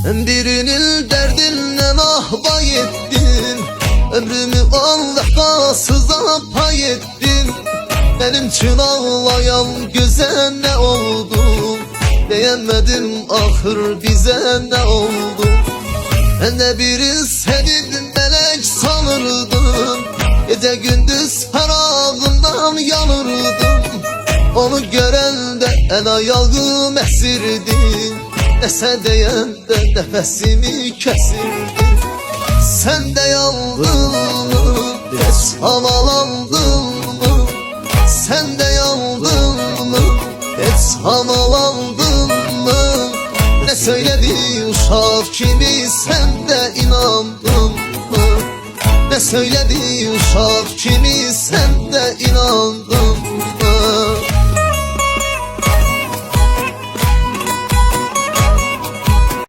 Birinin derdinle mahva ettim, ömrümü on vefasıza pay ettim. Benim için ağlayan göze ne oldu? Beğenmedim ahır bize ne oldu? Ben de biri sevip melek sanırdım, gece gündüz her ağzımdan yanırdım. Onu gören de el ayağım esirdi, nese diyen de nefesimi kesirdi. Sen de yandın mı, hiç havalandın mı? Sen de yandın mı, hiç havalandın mı? Ne söyledi uşak kimi sen de inandın mı? Ne söyledi uşak kimi sen de inandın